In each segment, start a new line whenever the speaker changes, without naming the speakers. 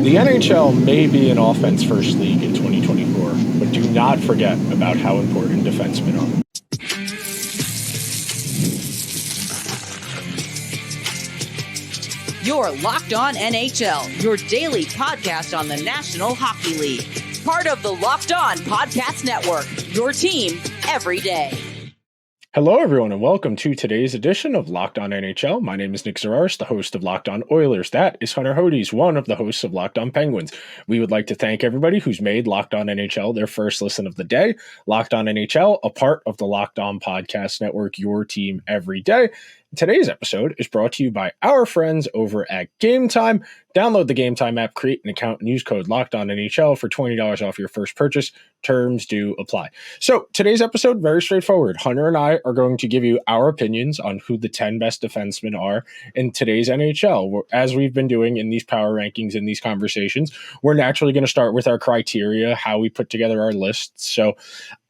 The NHL may be an offense-first league in 2024, but do not forget about how important defensemen are.
You're Locked On NHL, your daily podcast on the National Hockey League. Part of the Locked On Podcast Network, your team every day.
Hello, everyone, and welcome to today's edition of Locked On NHL. My name is Nick Zararis, the host of Locked On Oilers. That is Hunter Hodies, one of the hosts of Locked On Penguins. We would like to thank everybody who's made Locked On NHL their first listen of the day. Locked On NHL, a part of the Locked On Podcast Network, your team every day. Today's episode is brought to you by our friends over at Gametime. Download the Gametime app, create an account, and use code LOCKEDONNHL for $20 off your first purchase. Terms do apply. So today's episode, very straightforward. Hunter and I are going to give you our opinions on who the 10 best defensemen are in today's NHL. As we've been doing in these power rankings and these conversations, we're naturally going to start with our criteria, how we put together our lists. So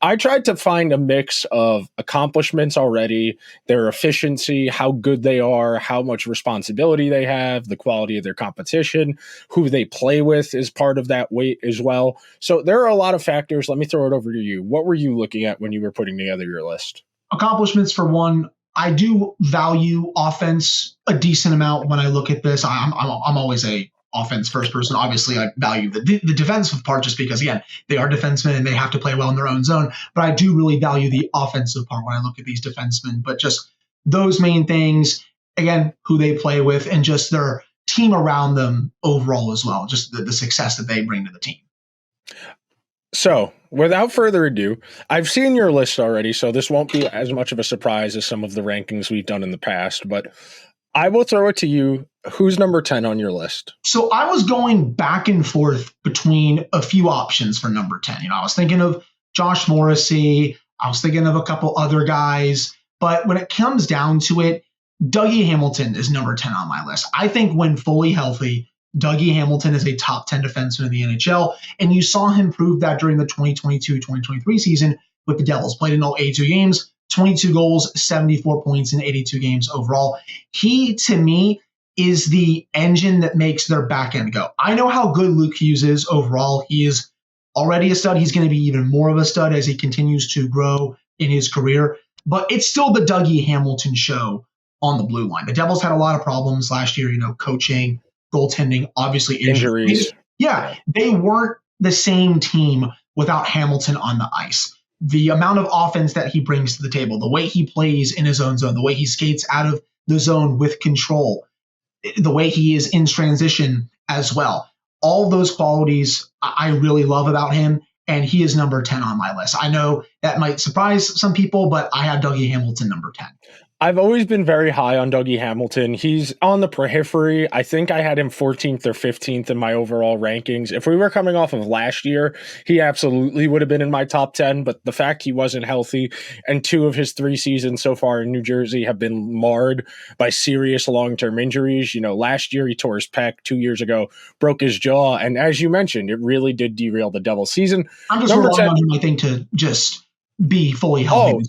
I tried to find a mix of accomplishments already, their efficiency, how good they are, how much responsibility they have, the quality of their competition, who they play with is part of that weight as well. So there are a lot of factors. Let me throw it over to you. What were you looking at when you were putting together your list?
Accomplishments for one. I do value offense a decent amount when I look at this. I'm always a offense first person. Obviously, I value the defensive part just because, again, they are defensemen and they have to play well in their own zone. But I do really value the offensive part when I look at these defensemen. But just those main things, again, who they play with and just their team around them overall as well, just the success that they bring to the team.
So, without further ado, I've seen your list already, so this won't be as much of a surprise as some of the rankings we've done in the past, but I will throw it to you. Who's number 10 on your list?
So I was going back and forth between a few options for number 10. I was thinking of Josh Morrissey. I was thinking of a couple other guys. But when it comes down to it, Dougie Hamilton is number 10 on my list. I think when fully healthy, Dougie Hamilton is a top 10 defenseman in the NHL. And you saw him prove that during the 2022-2023 season with the Devils. Played in all 82 games. 22 goals, 74 points in 82 games overall. He, to me, is the engine that makes their back end go. I know how good Luke Hughes is overall. He is already a stud. He's going to be even more of a stud as he continues to grow in his career. But it's still the Dougie Hamilton show on the blue line. The Devils had a lot of problems last year, coaching, goaltending, obviously injuries. Yeah, they weren't the same team without Hamilton on the ice. The amount of offense that he brings to the table, the way he plays in his own zone, the way he skates out of the zone with control, the way he is in transition as well. All those qualities I really love about him, and he is number 10 on my list. I know that might surprise some people, but I have Dougie Hamilton number 10.
I've always been very high on Dougie Hamilton. He's on the periphery. I think I had him 14th or 15th in my overall rankings. If we were coming off of last year, he absolutely would have been in my top 10, but the fact he wasn't healthy and 2 of his 3 seasons so far in New Jersey have been marred by serious long-term injuries. Last year he tore his pec, 2 years ago, broke his jaw, and as you mentioned, it really did derail the Devils season.
I'm just relying on him, I think, to just be fully healthy.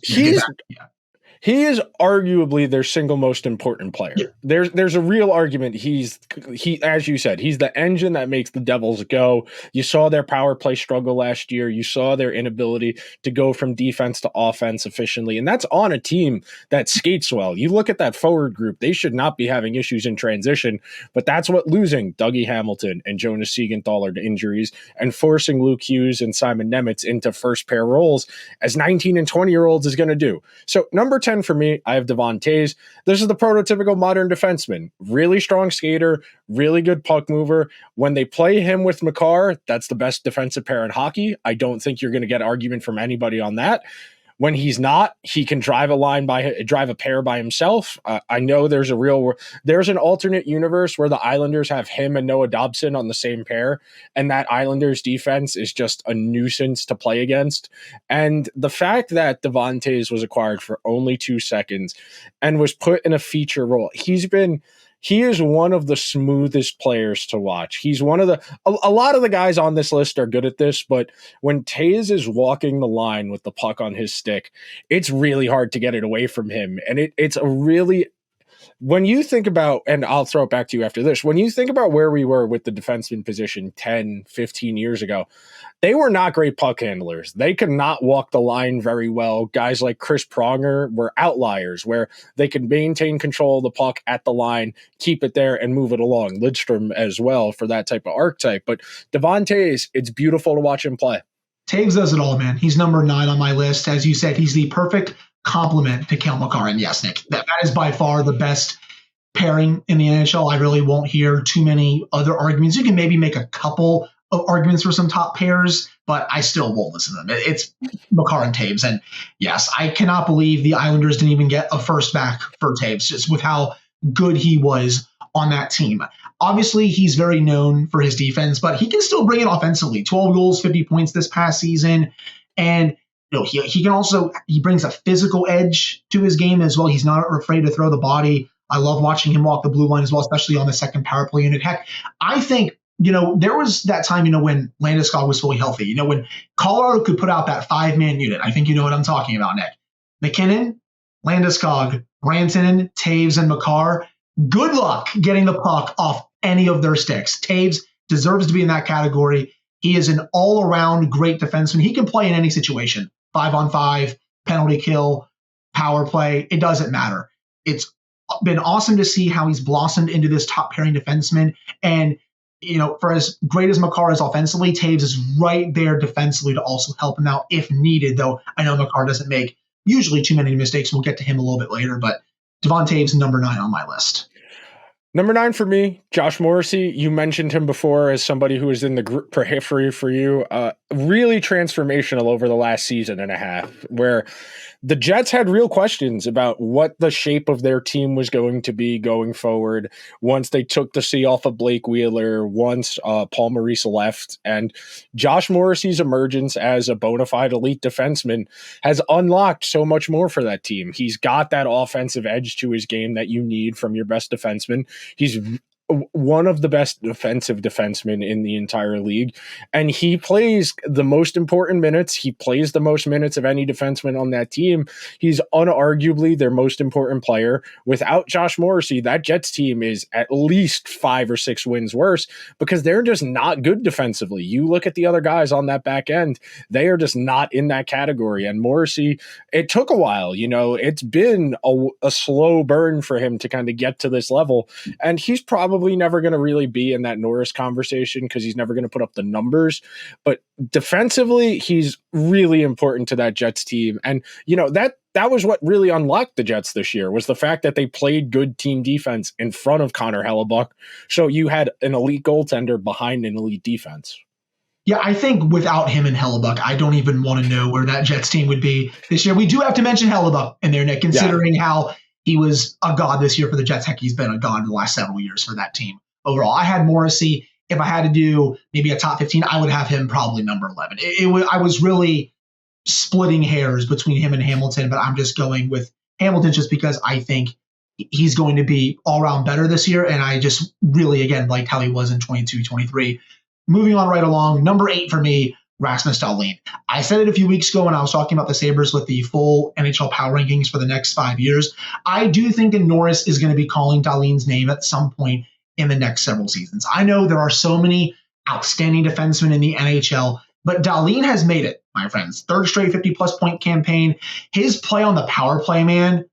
He is arguably their single most important player. Yeah. There's a real argument. He, as you said, he's the engine that makes the Devils go. You saw their power play struggle last year. You saw their inability to go from defense to offense efficiently. And that's on a team that skates well. You look at that forward group, they should not be having issues in transition, but that's what losing Dougie Hamilton and Jonas Siegenthaler to injuries and forcing Luke Hughes and Simon Nemec into first pair roles as 19 and 20-year-olds is going to do. So number 10 for me, I have Devon Toews. This is the prototypical modern defenseman. Really strong skater, really good puck mover. When they play him with Makar, that's the best defensive pair in hockey. I don't think you're going to get argument from anybody on that. When he's not, he can drive a pair by himself. I know there's an alternate universe where the Islanders have him and Noah Dobson on the same pair, and that Islanders defense is just a nuisance to play against. And the fact that Devon Toews was acquired for only 2 seconds and was put in a feature role, he is one of the smoothest players to watch. He's one of a lot of the guys on this list are good at this, but when Toews is walking the line with the puck on his stick, it's really hard to get it away from him. And it's a really When you think about, and I'll throw it back to you after this, when you think about where we were with the defenseman position 10, 15 years ago, they were not great puck handlers. They could not walk the line very well. Guys like Chris Pronger were outliers where they could maintain control of the puck at the line, keep it there, and move it along. Lidstrom as well for that type of archetype. But Devon Toews, it's beautiful to watch him play.
Toews does it all, man. He's number 9 on my list. As you said, he's the perfect complement to Cale Makar. And yes, Nick, that is by far the best pairing in the NHL. I really won't hear too many other arguments. You can maybe make a couple of arguments for some top pairs, but I still won't listen to them. It's Makar and Toews. And yes, I cannot believe the Islanders didn't even get a first back for Toews, just with how good he was on that team. Obviously, he's very known for his defense, but he can still bring it offensively. 12 goals, 50 points this past season. And he can also, he brings a physical edge to his game as well. He's not afraid to throw the body. I love watching him walk the blue line as well, especially on the second power play unit. Heck, I think, there was that time, when Landeskog was fully healthy, when Colorado could put out that 5-man unit. I think you know what I'm talking about, Nick. McKinnon, Landeskog, Rantanen, Toews, and Makar. Good luck getting the puck off any of their sticks. Toews deserves to be in that category. He is an all-around great defenseman. He can play in any situation. 5-on-5, penalty kill, power play. It doesn't matter. It's been awesome to see how he's blossomed into this top pairing defenseman. And for as great as Makar is offensively, Toews is right there defensively to also help him out if needed, though I know Makar doesn't make usually too many mistakes. We'll get to him a little bit later, but Devon Toews, number 9 on my list.
Number 9 for me, Josh Morrissey. You mentioned him before as somebody who was in the group periphery for you. Really transformational over the last season and a half, where the Jets had real questions about what the shape of their team was going to be going forward once they took the C off of Blake Wheeler, once Paul Maurice left. And Josh Morrissey's emergence as a bona fide elite defenseman has unlocked so much more for that team. He's got that offensive edge to his game that you need from your best defenseman. He's one of the best defensive defensemen in the entire league, and he plays the most important minutes. He plays the most minutes of any defenseman on that team. He's unarguably their most important player. Without Josh Morrissey, that Jets team is at least 5 or 6 wins worse because they're just not good defensively. You look at the other guys on that back end, they are just not in that category. And Morrissey, it took a while. It's been a slow burn for him to kind of get to this level, and he's probably never going to really be in that Norris conversation because he's never going to put up the numbers. But defensively, he's really important to that Jets team. And, that was what really unlocked the Jets this year, was the fact that they played good team defense in front of Connor Hellebuck. So you had an elite goaltender behind an elite defense.
Yeah, I think without him and Hellebuck, I don't even want to know where that Jets team would be this year. We do have to mention Hellebuck in there, Nick, considering how he was a god this year for the Jets. Heck, he's been a god in the last several years for that team overall. I had Morrissey. If I had to do maybe a top 15, I would have him probably number 11. I was really splitting hairs between him and Hamilton, but I'm just going with Hamilton just because I think he's going to be all-around better this year, and I just really, again, liked how he was in 22-23. Moving on right along, number 8 for me, Rasmus Dahlin. I said it a few weeks ago when I was talking about the Sabres with the full NHL power rankings for the next 5 years. I do think that Norris is going to be calling Dahlin's name at some point in the next several seasons. I know there are so many outstanding defensemen in the NHL, but Dahlin has made it, my friends. 3rd straight 50-plus point campaign. His play on the power play, man,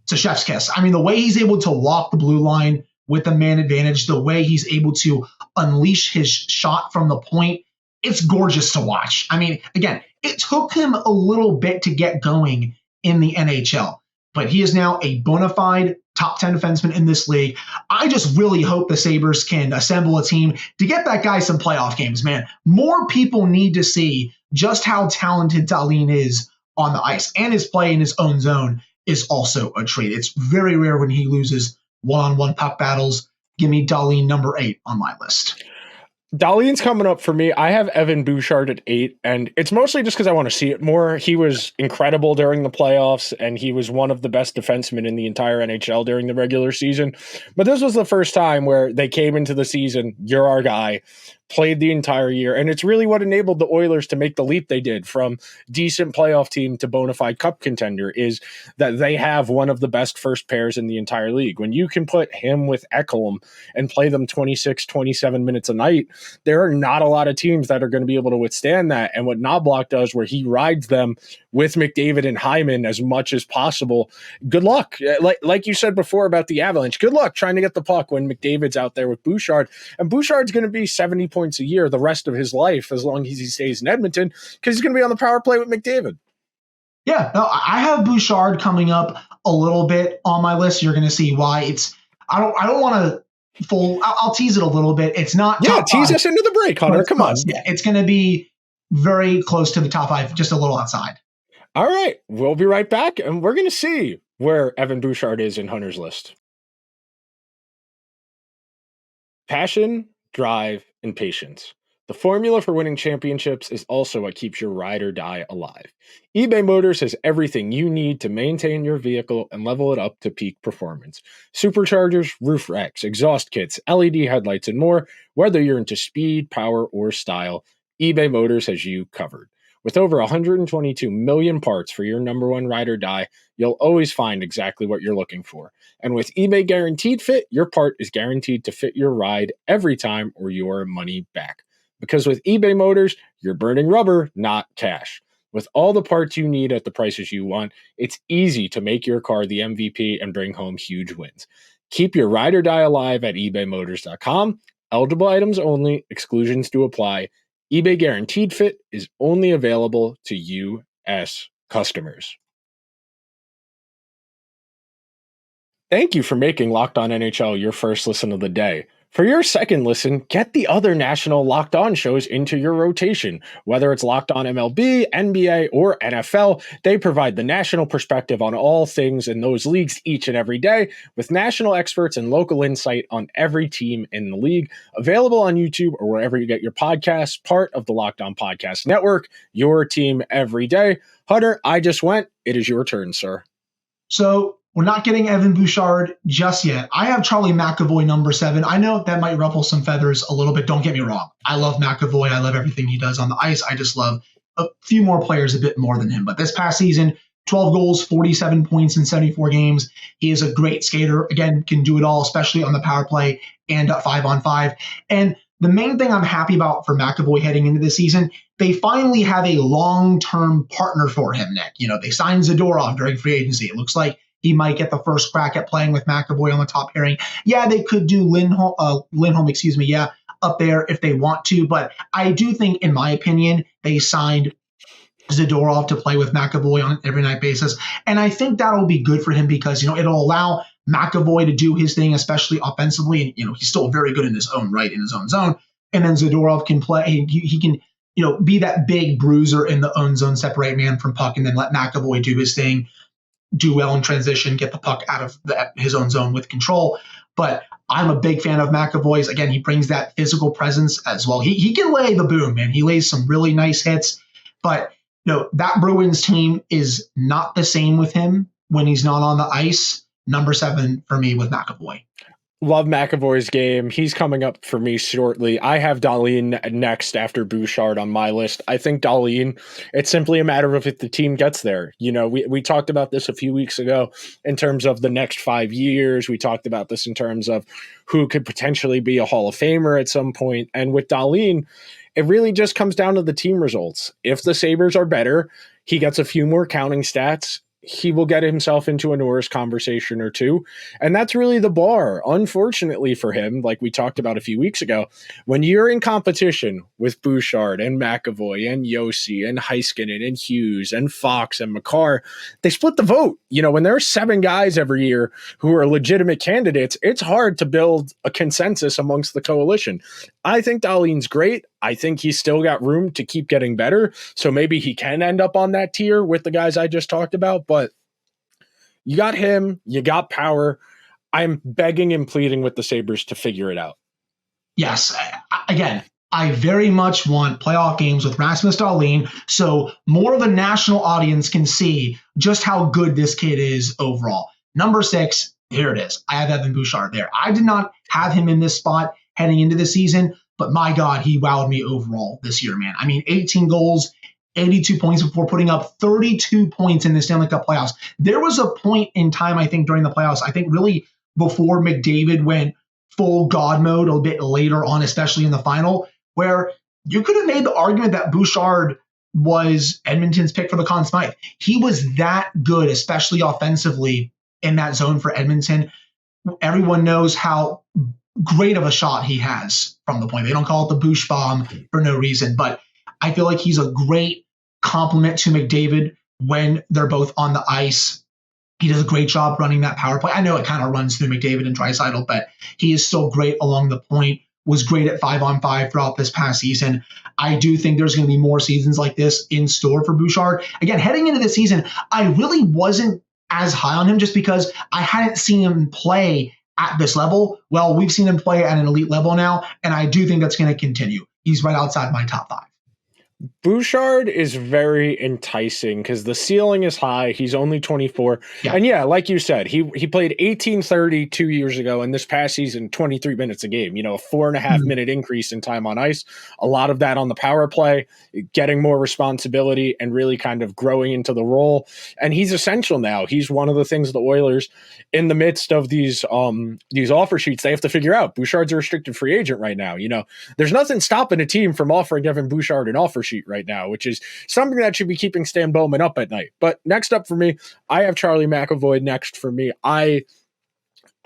it's a chef's kiss. I mean, the way he's able to walk the blue line with the man advantage, the way he's able to unleash his shot from the point, it's gorgeous to watch. I mean, again, it took him a little bit to get going in the NHL, but he is now a bona fide top 10 defenseman in this league. I just really hope the Sabres can assemble a team to get that guy some playoff games, man. More people need to see just how talented Dahlin is on the ice, and his play in his own zone is also a treat. It's very rare when he loses one-on-one puck battles. Give me Dahlin number 8 on my list.
Dahlin's coming up for me. I have Evan Bouchard at 8, and it's mostly just because I want to see it more. He was incredible during the playoffs, and he was one of the best defensemen in the entire NHL during the regular season. But this was the first time where they came into the season, you're our guy, played the entire year, and it's really what enabled the Oilers to make the leap they did from decent playoff team to bona fide cup contender, is that they have one of the best first pairs in the entire league. When you can put him with Ekholm and play them 26, 27 minutes a night, there are not a lot of teams that are going to be able to withstand that. And what Knobloch does, where he rides them with McDavid and Hyman as much as possible, good luck. Like you said before about the Avalanche, good luck trying to get the puck when McDavid's out there with Bouchard. And Bouchard's going to be 70 points a year the rest of his life as long as he stays in Edmonton, because he's going to be on the power play with McDavid.
Yeah, no, I have Bouchard coming up a little bit on my list. You're going to see why. I don't want to I'll tease it a little bit. It's not.
Yeah, tease us into the break, Hunter. Come on.
Yeah, it's going to be very close to the top 5, just a little outside.
All right, we'll be right back, and we're going to see where Evan Bouchard is in Hunter's list. Passion, drive, and patience. The formula for winning championships is also what keeps your ride or die alive. eBay Motors has everything you need to maintain your vehicle and level it up to peak performance. Superchargers, roof racks, exhaust kits, LED headlights, and more. Whether you're into speed, power, or style, eBay Motors has you covered. With over 122 million parts for your number one ride or die, you'll always find exactly what you're looking for. And with eBay Guaranteed Fit, your part is guaranteed to fit your ride every time or your money back. Because with eBay Motors, you're burning rubber, not cash. With all the parts you need at the prices you want, it's easy to make your car the MVP and bring home huge wins. Keep your ride or die alive at ebaymotors.com. Eligible items only. Exclusions do apply. eBay Guaranteed Fit is only available to U.S. customers. Thank you for making Locked On NHL your first listen of the day. For your second listen, get the other national Locked On shows into your rotation. Whether it's Locked On MLB, NBA, or NFL, they provide the national perspective on all things in those leagues each and every day, with national experts and local insight on every team in the league. Available on YouTube or wherever you get your podcasts, part of the Locked On Podcast Network, your team every day. Hunter, I just went. It is your turn, sir.
So we're not getting Evan Bouchard just yet. I have Charlie McAvoy, number 7. I know that might ruffle some feathers a little bit. Don't get me wrong. I love McAvoy. I love everything he does on the ice. I just love a few more players a bit more than him. But this past season, 12 goals, 47 points in 74 games. He is a great skater. Again, can do it all, especially on the power play and 5-on-5. And the main thing I'm happy about for McAvoy heading into this season, they finally have a long-term partner for him, Nick. You know, they signed Zadorov during free agency. It looks like he might get the first crack at playing with McAvoy on the top pairing. Yeah, they could do Lindholm, up there if they want to. But I do think, in my opinion, they signed Zadorov to play with McAvoy on an every night basis. And I think that'll be good for him because, you know, it'll allow McAvoy to do his thing, especially offensively. And, you know, he's still very good in his own right, in his own zone. And then Zadorov can play. He can, you know, be that big bruiser in the own zone, separate man from puck, and then let McAvoy do his thing. Do well in transition, get the puck out of his own zone with control. But I'm a big fan of McAvoy's. Again, he brings that physical presence as well. He can lay the boom, man. He lays some really nice hits. But you know, that Bruins team is not the same with him when he's not on the ice. Number 7 for me with McAvoy.
Love McAvoy's game. He's coming up for me shortly. I have Dahlin next after Bouchard on my list. I think Dahlin, it's simply a matter of if the team gets there. You know, we talked about this a few weeks ago in terms of the next 5 years. We talked about this in terms of who could potentially be a Hall of Famer at some point. And with Dahlin, it really just comes down to the team results. If the Sabres are better, he gets a few more counting stats. He will get himself into a Norris conversation or two. And that's really the bar. Unfortunately for him, like we talked about a few weeks ago, when you're in competition with Bouchard and McAvoy and Yossi and Heiskanen and Hughes and Fox and Makar, they split the vote. You know, when there are 7 guys every year who are legitimate candidates, it's hard to build a consensus amongst the coalition. I think Dahlin's great. I think he's still got room to keep getting better. So maybe he can end up on that tier with the guys I just talked about. But you got him. You got power. I'm begging and pleading with the Sabres to figure it out.
Yes. Again, I very much want playoff games with Rasmus Dahlin so more of a national audience can see just how good this kid is overall. Number 6, here it is. I have Evan Bouchard there. I did not have him in this spot heading into the season, but my God, he wowed me overall this year, man. I mean, 18 goals, 82 points before putting up 32 points in the Stanley Cup playoffs. There was a point in time, I think, during the playoffs, I think really before McDavid went full God mode a bit later on, especially in the final, where you could have made the argument that Bouchard was Edmonton's pick for the Conn Smythe. He was that good, especially offensively in that zone for Edmonton. Everyone knows how great of a shot he has from the point. They don't call it the Bouch bomb for no reason, but I feel like he's a great complement to McDavid when they're both on the ice. He does a great job running that power play. I know it kind of runs through McDavid and Draisaitl, but he is so great along the point, was great at 5-on-5 throughout this past season. I do think there's going to be more seasons like this in store for Bouchard. Again, heading into the season, I really wasn't as high on him just because I hadn't seen him play at this level. Well, we've seen him play at an elite level now, and I do think that's going to continue. He's right outside my top 5.
Bouchard is very enticing because the ceiling is high. He's only 24. Yeah. And yeah, like you said, he played 1830 2 years ago, and this past season, 23 minutes a game, a 4.5 minute increase in time on ice. A lot of that on the power play, getting more responsibility and really kind of growing into the role. And he's essential now. He's one of the things the Oilers, in the midst of these offer sheets, they have to figure out. Bouchard's a restricted free agent right now. There's nothing stopping a team from offering Evan Bouchard an offer sheet right now, which is something that should be keeping Stan Bowman up at night. But next up for me, I have Charlie McAvoy next for me.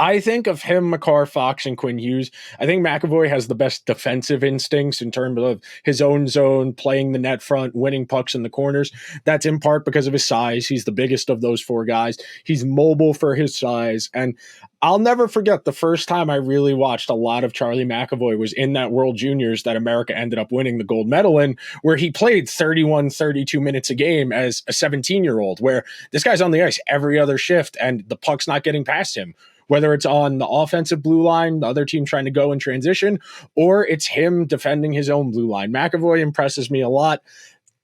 I think of him, Makar, Fox, and Quinn Hughes. I think McAvoy has the best defensive instincts in terms of his own zone, playing the net front, winning pucks in the corners. That's in part because of his size. He's the biggest of those 4 guys. He's mobile for his size. And I'll never forget the first time I really watched a lot of Charlie McAvoy was in that World Juniors that America ended up winning the gold medal in, where he played 31, 32 minutes a game as a 17-year-old, where this guy's on the ice every other shift and the puck's not getting past him. Whether it's on the offensive blue line, the other team trying to go in transition, or it's him defending his own blue line. McAvoy impresses me a lot.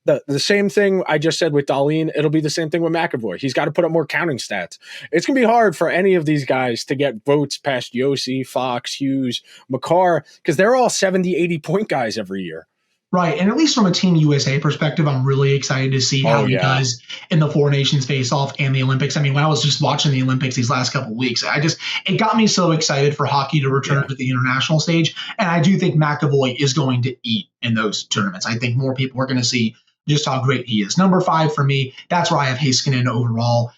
The same thing I just said with Dahlin, it'll be the same thing with McAvoy. He's got to put up more counting stats. It's going to be hard for any of these guys to get votes past Yossi, Fox, Hughes, Makar, because they're all 70, 80-point guys every year.
Right. And at least from a Team USA perspective, I'm really excited to see how he does in the 4 Nations face-off and the Olympics. I mean, when I was just watching the Olympics these last couple of weeks, it got me so excited for hockey to return to the international stage. And I do think McAvoy is going to eat in those tournaments. I think more people are going to see just how great he is. Number 5 for me, that's where I have Heiskanen overall.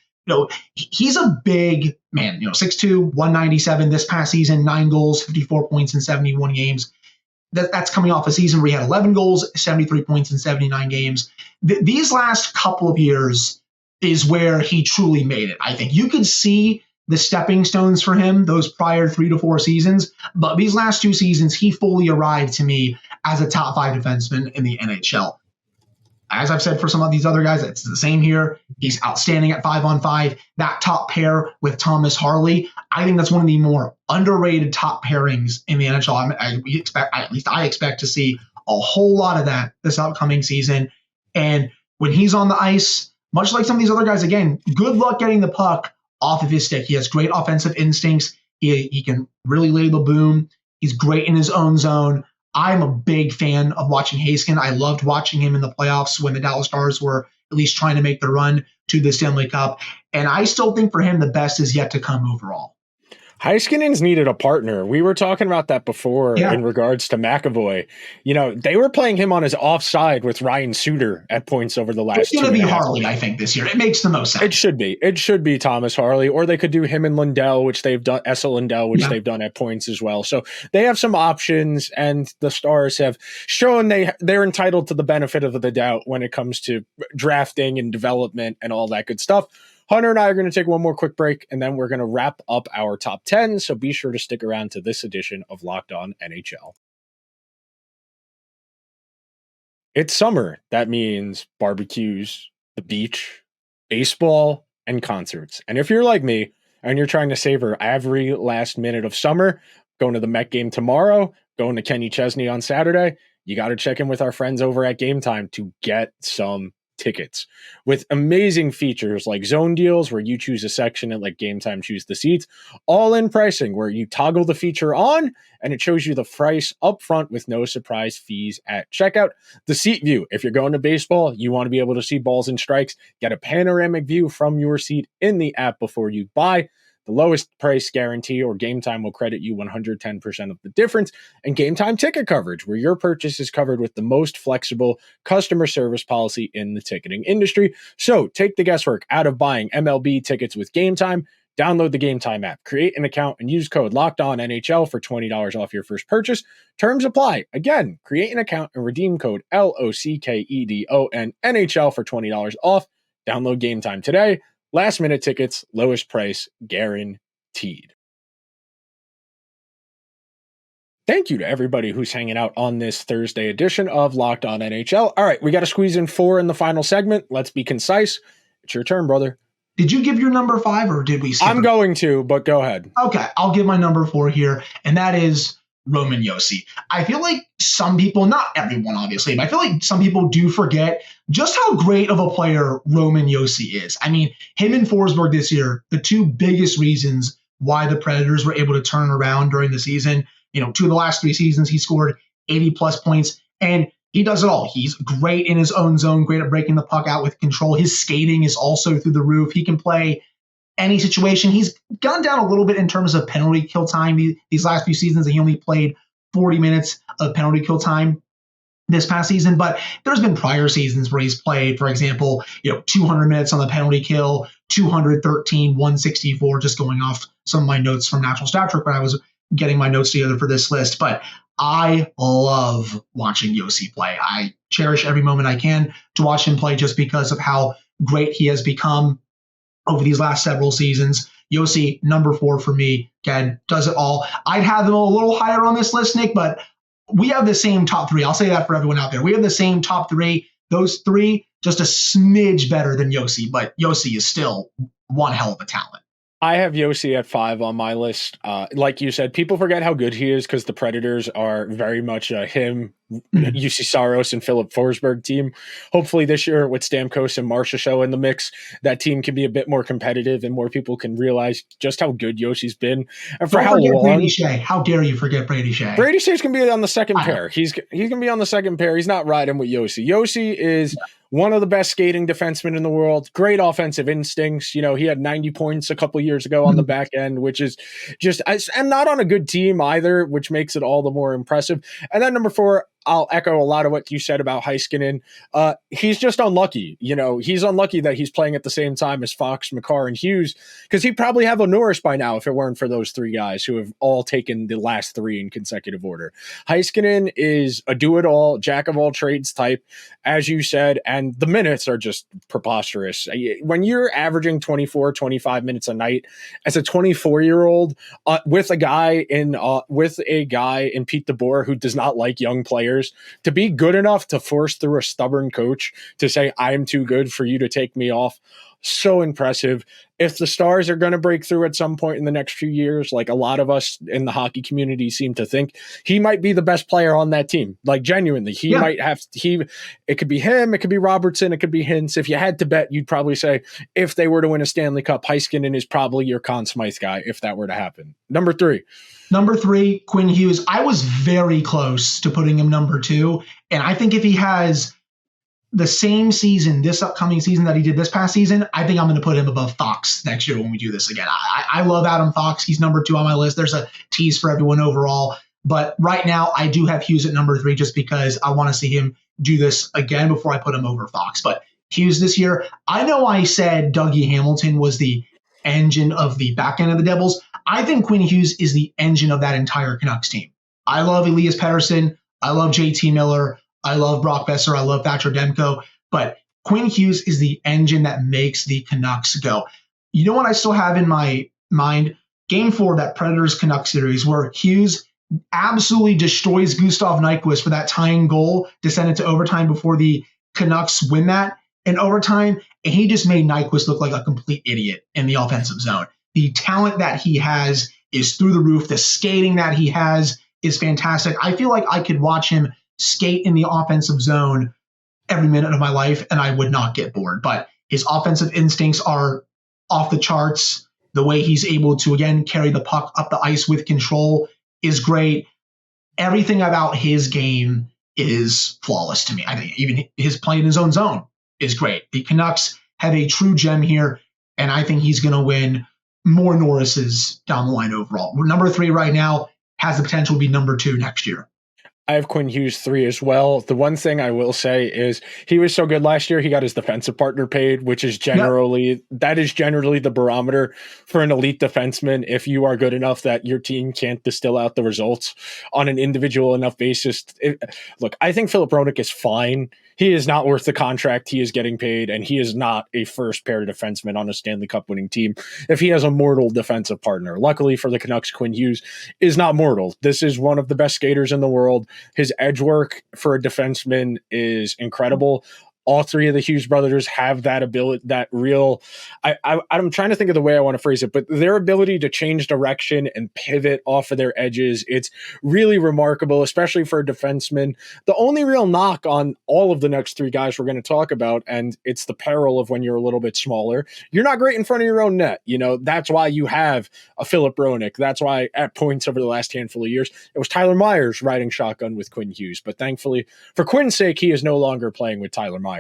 He's a big man, 6'2", 197 this past season, 9 goals, 54 points in 71 games. That's coming off a season where he had 11 goals, 73 points in 79 games. These last couple of years is where he truly made it. I think you could see the stepping stones for him those prior 3 to 4 seasons, but these last 2 seasons, he fully arrived to me as a top 5 defenseman in the NHL. As I've said for some of these other guys, it's the same here. He's outstanding at 5-on-5. That top pair with Thomas Harley, I think that's one of the more underrated top pairings in the NHL. I expect to see a whole lot of that this upcoming season. And when he's on the ice, much like some of these other guys, again, good luck getting the puck off of his stick. He has great offensive instincts. He can really lay the boom. He's great in his own zone. I'm a big fan of watching Heiskanen. I loved watching him in the playoffs when the Dallas Stars were at least trying to make the run to the Stanley Cup. And I still think for him, the best is yet to come overall.
Heiskanen's needed a partner. We were talking about that before in regards to McAvoy. They were playing him on his offside with Ryan Suter at points over the last 2 years. It's going to be
Harley, I think, this year. It makes the most sense.
It should be Thomas Harley, or they could do him and Lindell, which they've done, Essa Lindell, which they've done at points as well. So they have some options, and the Stars have shown they're entitled to the benefit of the doubt when it comes to drafting and development and all that good stuff. Hunter and I are going to take one more quick break, and then we're going to wrap up our top 10, so be sure to stick around to this edition of Locked On NHL. It's summer. That means barbecues, the beach, baseball, and concerts. And if you're like me, and you're trying to savor every last minute of summer, going to the Met game tomorrow, going to Kenny Chesney on Saturday, you got to check in with our friends over at Gametime to get some tickets with amazing features like zone deals where you choose a section and like Gametime choose the seats, all in pricing where you toggle the feature on and it shows you the price up front with no surprise fees at checkout. The seat view, if you're going to baseball, you want to be able to see balls and strikes, get a panoramic view from your seat in the app before you buy. The lowest price guarantee or Gametime will credit you 110% of the difference, and Gametime ticket coverage, where your purchase is covered with the most flexible customer service policy in the ticketing industry. So take the guesswork out of buying MLB tickets with Gametime. Download the Gametime app, create an account, and use code LOCKEDONNHL for $20 off your first purchase. Terms apply. Again, create an account and redeem code LOCKEDONNHL for $20 off. Download Gametime today. Last minute tickets, lowest price guaranteed. Thank you to everybody who's hanging out on this Thursday edition of Locked On NHL. All right, we got to squeeze in 4 in the final segment. Let's be concise. It's your turn, brother.
Did you give your number 5 or did we skip
I'm going to, but go ahead.
Okay, I'll give my number 4 here, and that is Roman Josi. I feel like some people, not everyone obviously, but I feel like some people do forget just how great of a player Roman Josi is. I mean, him and Forsberg this year, the two biggest reasons why the Predators were able to turn around during the season. 2 of the last 3 seasons, he scored 80-plus points, and he does it all. He's great in his own zone, great at breaking the puck out with control. His skating is also through the roof. He can play any situation. He's gone down a little bit in terms of penalty kill time. These last few seasons, he only played 40 minutes of penalty kill time this past season, but there's been prior seasons where he's played, for example, 200 minutes on the penalty kill, 213, 164, just going off some of my notes from Natural Stat Trick when I was getting my notes together for this list. But I love watching Josi play. I cherish every moment I can to watch him play just because of how great he has become over these last several seasons. Josi, number 4 for me, again, does it all. I'd have him a little higher on this list, Nick, but we have the same top 3. I'll say that for everyone out there. We have the same top 3. Those 3, just a smidge better than Josi, but Josi is still one hell of a talent.
I have Josi at 5 on my list. Like you said, people forget how good he is because the Predators are very much him, UC Saros, and Philip Forsberg team. Hopefully this year with Stamkos and Marchessault in the mix, that team can be a bit more competitive and more people can realize just how good Yoshi's been and for how long.
Brady Shea. How dare you forget Brady Shea?
Brady Shea's going to be on the second pair. He's going to be on the second pair. He's not riding with Josi. Josi is one of the best skating defensemen in the world. Great offensive instincts. He had 90 points a couple years ago on the back end, which is just, and not on a good team either, which makes it all the more impressive. And then number 4, I'll echo a lot of what you said about Heiskanen. He's just unlucky. He's unlucky that he's playing at the same time as Fox, Makar, and Hughes, because he'd probably have a Norris by now if it weren't for those 3 guys who have all taken the last 3 in consecutive order. Heiskanen is a do-it-all, jack-of-all-trades type, as you said, and the minutes are just preposterous. When you're averaging 24, 25 minutes a night as a 24-year-old with a guy in Pete DeBoer who does not like young players, to be good enough to force through a stubborn coach to say, I'm too good for you to take me off. So impressive. If the Stars are going to break through at some point in the next few years, like a lot of us in the hockey community seem to think, he might be the best player on that team. Like genuinely, it could be him, it could be Robertson, it could be Hintz. If you had to bet, you'd probably say if they were to win a Stanley Cup, Heiskanen is probably your Conn Smythe guy if that were to happen. Number 3, Quinn
Hughes. I was very close to putting him number 2. And I think if he has the same season, this upcoming season that he did this past season, I think I'm going to put him above Fox next year when we do this again. I love Adam Fox. He's number 2 on my list. There's a tease for everyone overall. But right now, I do have Hughes at number 3 just because I want to see him do this again before I put him over Fox. But Hughes this year, I know I said Dougie Hamilton was the engine of the back end of the Devils. I think Quinn Hughes is the engine of that entire Canucks team. I love Elias Pettersson. I love JT Miller. I love Brock Besser. I love Thatcher Demko. But Quinn Hughes is the engine that makes the Canucks go. You know what I still have in my mind? Game 4 of that Predators-Canucks series where Hughes absolutely destroys Gustav Nyquist for that tying goal to send it to overtime before the Canucks win that in overtime. And he just made Nyquist look like a complete idiot in the offensive zone. The talent that he has is through the roof. The skating that he has is fantastic. I feel like I could watch him skate in the offensive zone every minute of my life, and I would not get bored. But his offensive instincts are off the charts. The way he's able to, again, carry the puck up the ice with control is great. Everything about his game is flawless to me. I think even his play in his own zone is great. The Canucks have a true gem here, and I think he's going to win more Norrises down the line overall. Number 3 right now has the potential to be number 2 next year.
I have Quinn Hughes 3 as well. The one thing I will say is he was so good last year, he got his defensive partner paid, which is generally that is generally the barometer for an elite defenseman. If you are good enough that your team can't distill out the results on an individual enough basis. Look, I think Filip Hronek is fine. He is not worth the contract he is getting paid, and he is not a first pair defenseman on a Stanley Cup winning team if he has a mortal defensive partner. Luckily for the Canucks, Quinn Hughes is not mortal. This is one of the best skaters in the world. His edge work for a defenseman is incredible. All 3 of the Hughes brothers have that ability, that real, I'm trying to think of the way I want to phrase it, but their ability to change direction and pivot off of their edges, it's really remarkable, especially for a defenseman. The only real knock on all of the next 3 guys we're going to talk about, and it's the peril of when you're a little bit smaller, you're not great in front of your own net. You know, that's why you have a Filip Hronek. That's why at points over the last handful of years, it was Tyler Myers riding shotgun with Quinn Hughes. But thankfully, for Quinn's sake, he is no longer playing with Tyler Myers.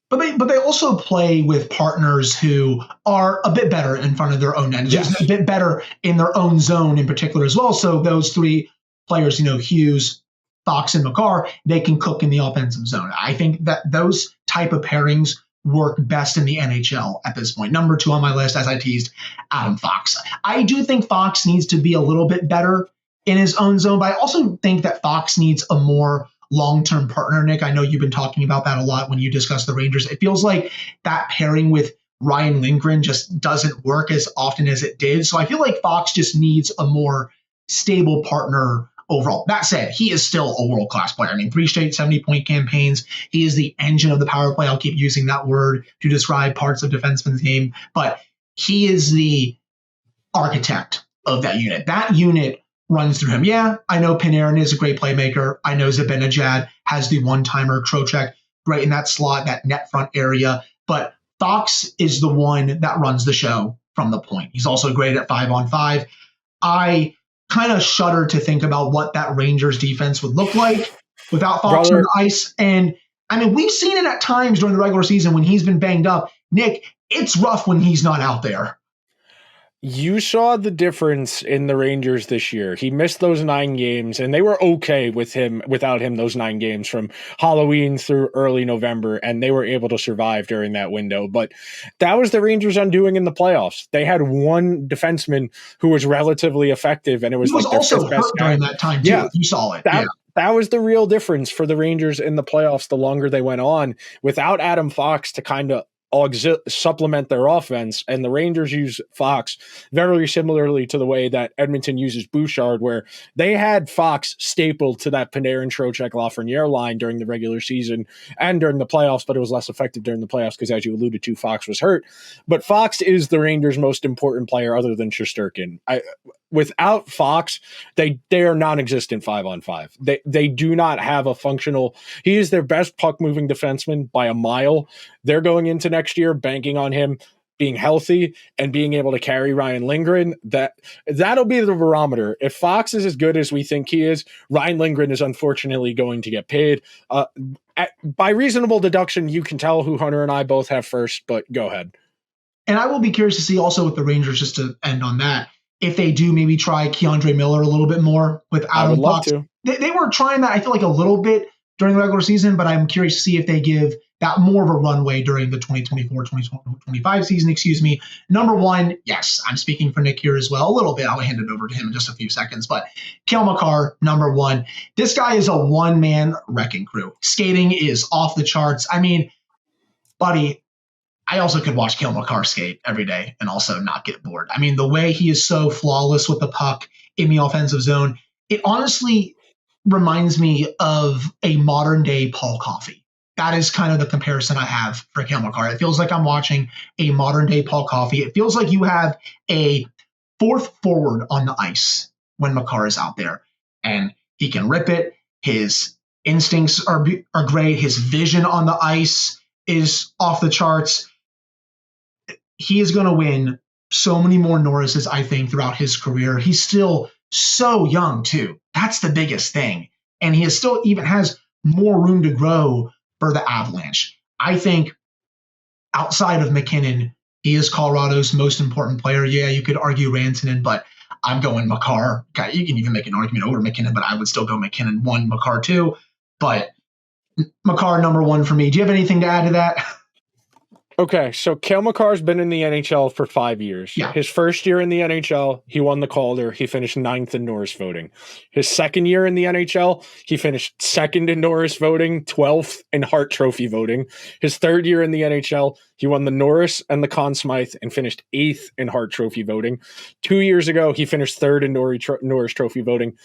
But they also play with partners who are a bit better in front of their own net, just a bit better in their own zone in particular as well. So those 3 players, Hughes, Fox, and Makar, they can cook in the offensive zone. I think that those type of pairings work best in the NHL at this point. Number 2 on my list, as I teased, Adam Fox. I do think Fox needs to be a little bit better in his own zone, but I also think that Fox needs a more long-term partner, Nick. I know you've been talking about that a lot when you discuss the Rangers. It feels like that pairing with Ryan Lindgren just doesn't work as often as it did. So I feel like Fox just needs a more stable partner overall. That said, he is still a world-class player. I mean, 3 straight 70-point campaigns. He is the engine of the power play. I'll keep using that word to describe parts of defenseman's game, but he is the architect of that unit. That unit runs through him. Yeah, I know Panarin is a great playmaker. I know Zibanejad has the one-timer. Trocheck, great in that slot, that net front area. But Fox is the one that runs the show from the point. He's also great at 5-on-5. I kind of shudder to think about what that Rangers defense would look like without Fox on the ice. And I mean, we've seen it at times during the regular season when he's been banged up. Nick, it's rough when he's not out there.
You saw the difference in the Rangers this year. He missed those 9 games, and they were okay without him those 9 games from Halloween through early November, and they were able to survive during that window. But that was the Rangers' undoing in the playoffs. They had one defenseman who was relatively effective, and it was,
he was
like their
also
fifth best
hurt
guy.
during that time, too. Yeah. You saw it.
That was the real difference for the Rangers in the playoffs the longer they went on. Without Adam Fox to kind of supplement their offense, and the Rangers use Fox very similarly to the way that Edmonton uses Bouchard, where they had Fox stapled to that Panarin, Trocheck, Lafreniere line during the regular season and during the playoffs, but it was less effective during the playoffs because, as you alluded to, Fox was hurt. But Fox is the Rangers' most important player other than Shesterkin. Without Fox, they are non-existent 5-on-5. They do not have a functional. He is their best puck-moving defenseman by a mile. They're going into next year banking on him being healthy and being able to carry Ryan Lindgren. That'll be the barometer. If Fox is as good as we think he is, Ryan Lindgren is unfortunately going to get paid. By reasonable deduction, you can tell who Hunter and I both have first, but go ahead. And
I will be curious to see also with the Rangers, just to end on that, if they do maybe try Keandre Miller a little bit more with Adam Fox. They were trying that, I feel like, a little bit during the regular season, but I'm curious to see if they give that more of a runway during the 2024-2025 season, Number 1, yes, I'm speaking for Nick here as well a little bit. I'll hand it over to him in just a few seconds, but Cale Makar, number 1. This guy is a one-man wrecking crew. Skating is off the charts. I mean, buddy, I also could watch Cale Makar skate every day and also not get bored. I mean, the way he is so flawless with the puck in the offensive zone, it honestly reminds me of a modern-day Paul Coffey. That is kind of the comparison I have for Cale Makar. It feels like I'm watching a modern-day Paul Coffey. It feels like you have a fourth forward on the ice when Makar is out there, and he can rip it. His instincts are great. His vision on the ice is off the charts. He is going to win so many more Norrises, I think, throughout his career. He's still so young, too. That's the biggest thing. And he is still even has more room to grow for the Avalanche. I think outside of McKinnon, he is Colorado's most important player. Yeah, you could argue Rantanen, but I'm going Makar. Okay, you can even make an argument over McKinnon, but I would still go McKinnon 1, Makar 2. But Makar number 1 for me. Do you have anything to add to that?
Okay, so Cale Makar's been in the NHL for 5 years.
Yeah.
His first year in the NHL, he won the Calder. He finished 9th in Norris voting. His second year in the NHL, he finished 2nd in Norris voting, 12th in Hart Trophy voting. His third year in the NHL, he won the Norris and the Conn Smythe and finished 8th in Hart Trophy voting. 2 years ago, he finished 3rd in Norris Trophy voting.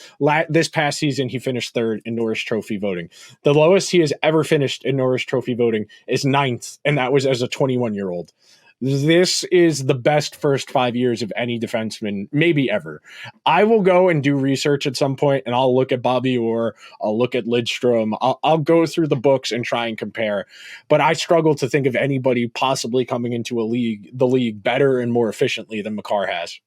This past season, he finished 3rd in Norris Trophy voting. The lowest he has ever finished in Norris Trophy voting is 9th, and that was as a 21-year-old. This is the best first 5 years of any defenseman, maybe ever. I will go and do research at some point, and I'll look at Bobby Orr, I'll look at Lidstrom, I'll go through the books and try and compare. But I struggle to think of anybody possibly coming into the league better and more efficiently than Makar has.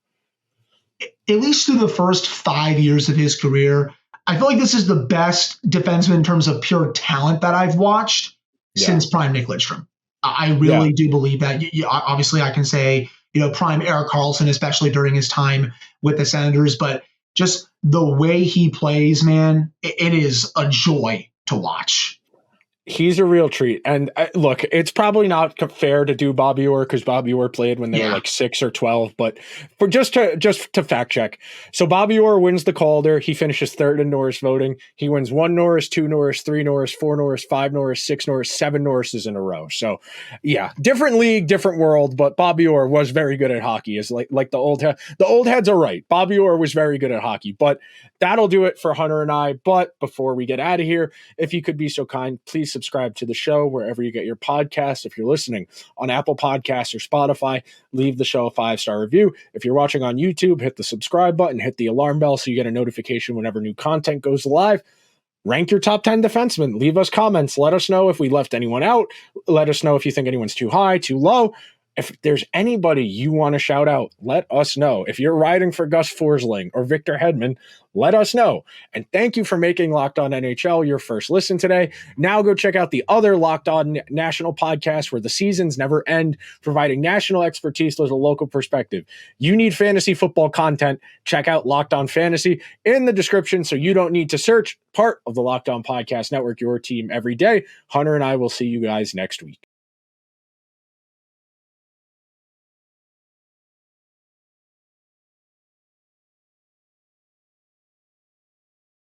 At least through the first 5 years of his career, I feel like this is the best defenseman in terms of pure talent that I've watched since prime Nick Lidstrom. I really do believe that. Obviously, I can say, prime Erik Karlsson, especially during his time with the Senators, but just the way he plays, man, it is a joy to watch.
He's a real treat. And look, it's probably not fair to do Bobby Orr because Bobby Orr played when they were like 6 or 12. But for just to fact check. So Bobby Orr wins the Calder. He finishes 3rd in Norris voting. He wins 1 Norris, 2 Norris, 3 Norris, 4 Norris, 5 Norris, 6 Norris, 7 Norrises in a row. So yeah, different league, different world. But Bobby Orr was very good at hockey. Is like the old heads are right. Bobby Orr was very good at hockey. But that'll do it for Hunter and I. But before we get out of here, if you could be so kind, please subscribe to the show wherever you get your podcasts. If you're listening on Apple Podcasts or Spotify, leave the show a 5-star review. If you're watching on YouTube, hit the subscribe button, hit the alarm bell so you get a notification whenever new content goes live. Rank your top 10 defensemen. Leave us comments. Let us know if we left anyone out. Let us know if you think anyone's too high, too low. If there's anybody you want to shout out, let us know. If you're riding for Gus Forsling or Victor Hedman, let us know. And thank you for making Locked On NHL your first listen today. Now go check out the other Locked On National podcast where the seasons never end, providing national expertise with a local perspective. You need fantasy football content. Check out Locked On Fantasy in the description so you don't need to search. Part of the Locked On Podcast Network, your team every day. Hunter and I will see you guys next week.